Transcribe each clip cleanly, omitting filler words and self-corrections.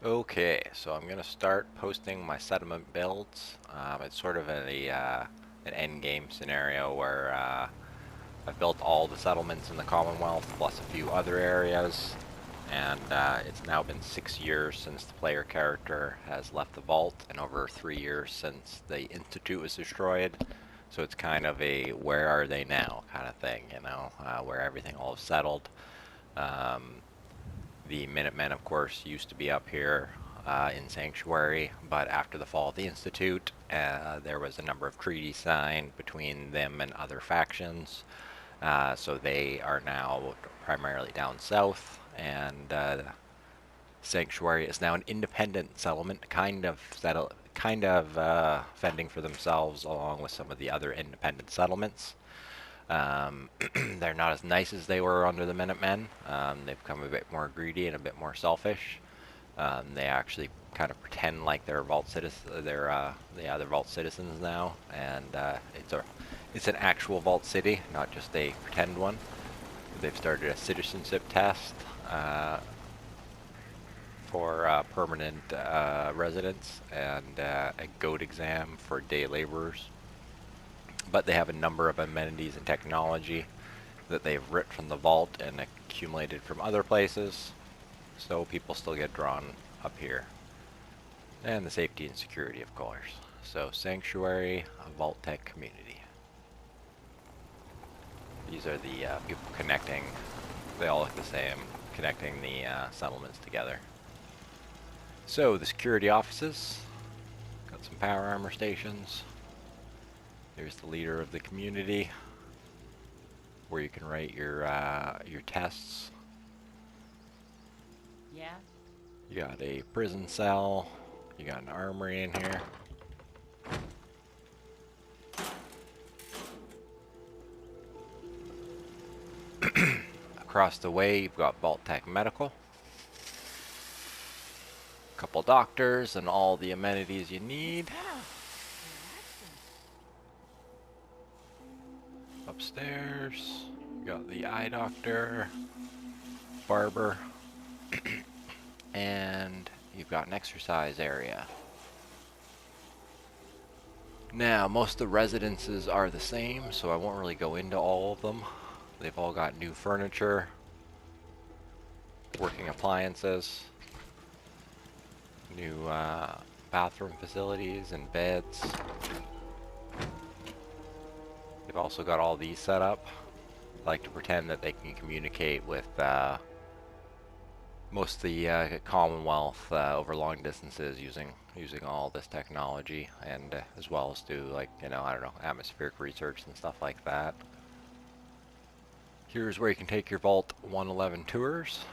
Okay, so I'm gonna start posting my settlement builds. It's sort of an endgame scenario where I've built all the settlements in the Commonwealth plus a few other areas, and it's now been 6 years since the player character has left the vault, and over 3 years since the Institute was destroyed. So it's kind of a where are they now kind of thing, where everything all is settled. Um, the Minutemen, of course, used to be up here in Sanctuary, but after the fall of the Institute, there was a number of treaties signed between them and other factions. So they are now primarily down south, and Sanctuary is now an independent settlement, fending for themselves along with some of the other independent settlements. They're not as nice as they were under the Minutemen. They've become a bit more greedy and a bit more selfish. They actually kind of pretend like they're Vault citizens. They're Vault citizens now, and it's an actual Vault city, not just a pretend one. They've started a citizenship test for permanent residents and a GOAT exam for day laborers. But they have a number of amenities and technology that they've ripped from the vault and accumulated from other places, so people still get drawn up here. And the safety and security, of course. So Sanctuary, a Vault-Tec community. These are the people connecting. They all look the same, connecting the settlements together. So the security offices, got some power armor stations. There's the leader of the community, where you can write your tests. Yeah? You got a prison cell. You got an armory in here. Across the way, you've got Vault-Tec Medical. A couple doctors and all the amenities you need. Upstairs, you got the eye doctor, barber, and you've got an exercise area. Now, most of the residences are the same, so I won't really go into all of them. They've all got new furniture, working appliances, new bathroom facilities and beds. They've also got all these set up. I like to pretend that they can communicate with most of the Commonwealth over long distances using all this technology, and as well as do, like, I don't know, atmospheric research and stuff like that. Here's where you can take your Vault 111 tours.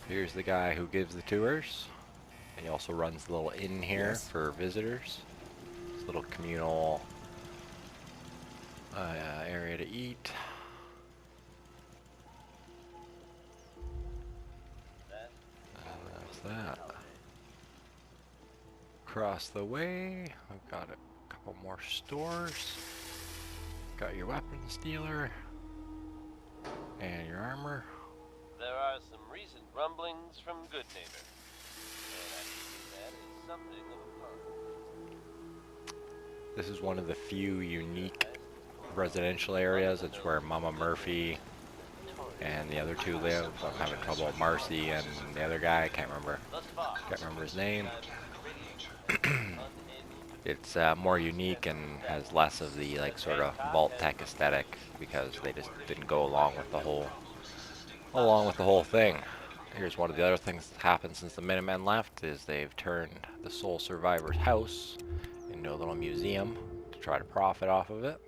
Here's the guy who gives the tours. He also runs the little inn here for visitors. It's a little communal area to eat. That's that. Across the way, we've got a couple more stores. Got your weapons dealer and your armor. There are some recent rumblings from Good Neighbor, and I think that is something of a con. This is one of the few unique residential areas. It's where Mama Murphy and the other two live. I'm having trouble with Marcy and the other guy. I can't remember his name. It's more unique and has less of the sort of Vault-Tec aesthetic because they just didn't go along with the whole thing. Here's one of the other things that's happened since the Minutemen left is they've turned the sole survivor's house into a little museum to try to profit off of it.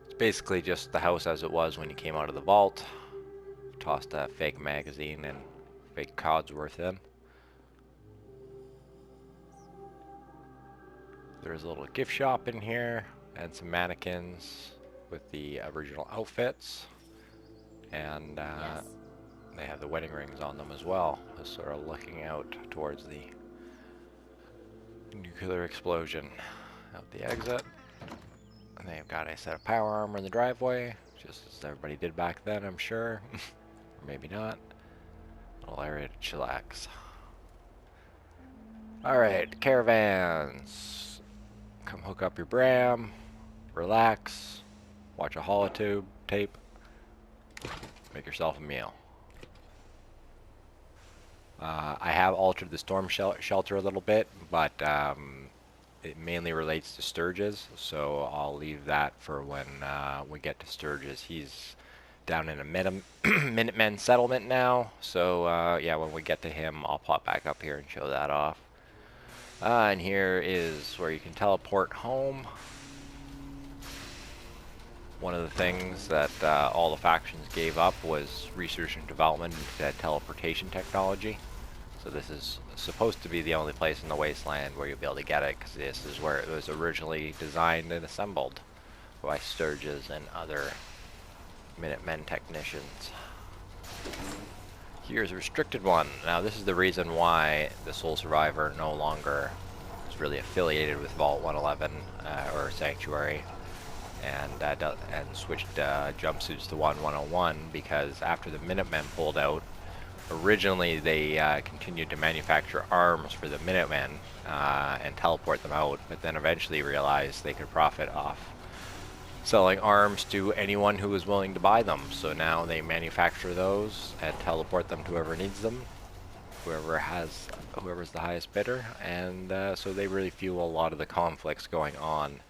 It's basically just the house as it was when you came out of the vault. Tossed a fake magazine and fake Codsworth in. There's a little gift shop in here and some mannequins with the original outfits, and they have the wedding rings on them as well, just sort of looking out towards the nuclear explosion. Out the exit. And they've got a set of power armor in the driveway, just as everybody did back then, I'm sure. Or maybe not. Little area to chillax. Alright, caravans. Come hook up your Bram, relax, watch a holotube tape, make yourself a meal. I have altered the storm shelter a little bit, but it mainly relates to Sturgis, so I'll leave that for when we get to Sturgis. He's down in a Minutemen settlement now, so yeah, when we get to him, I'll pop back up here and show that off. And here is where you can teleport home. One of the things that all the factions gave up was research and development into teleportation technology. So this is supposed to be the only place in the wasteland where you'll be able to get it, because this is where it was originally designed and assembled by Sturgis and other Minutemen technicians. Here's a restricted one. Now this is the reason why the Sole Survivor no longer is really affiliated with Vault 111 or Sanctuary, and switched jumpsuits to 101, because after the Minutemen pulled out, originally they continued to manufacture arms for the Minutemen and teleport them out, but then eventually realized they could profit off selling arms to anyone who was willing to buy them. So now they manufacture those and teleport them to whoever needs them, whoever's the highest bidder, and so they really fuel a lot of the conflicts going on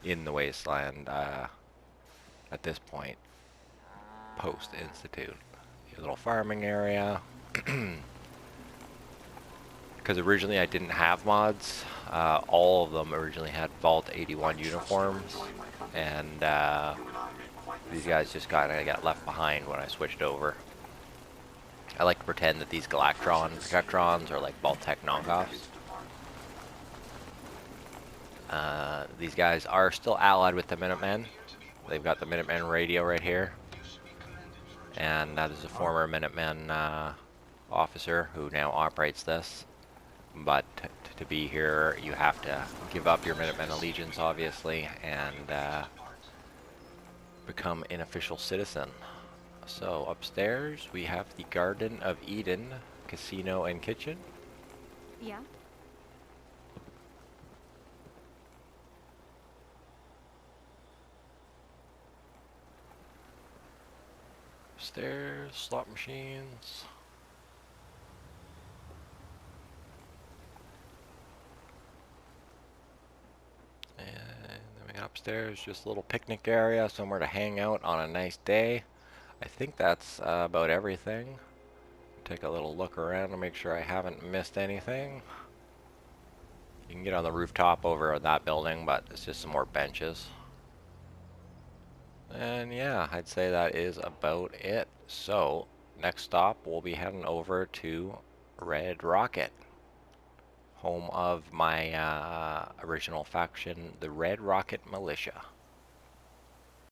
in the wasteland at this point, post-Institute. A little farming area. Because originally I didn't have mods. All of them originally had Vault 81 uniforms, and these guys just kind of got left behind when I switched over. I like to pretend that these Protectrons are like Vault-Tec knockoffs. These guys are still allied with the Minutemen. They've got the Minutemen radio right here. And that is a former Minutemen officer who now operates this. But to be here, you have to give up your Minutemen allegiance, obviously, and become an official citizen. So upstairs, we have the Garden of Eden, casino and kitchen. Yeah. Upstairs, slot machines. And then we got upstairs, just a little picnic area, somewhere to hang out on a nice day. I think that's about everything. Take a little look around to make sure I haven't missed anything. You can get on the rooftop over at that building, but it's just some more benches. And yeah, I'd say that is about it. So, next stop, we'll be heading over to Red Rocket, home of my original faction, the Red Rocket Militia.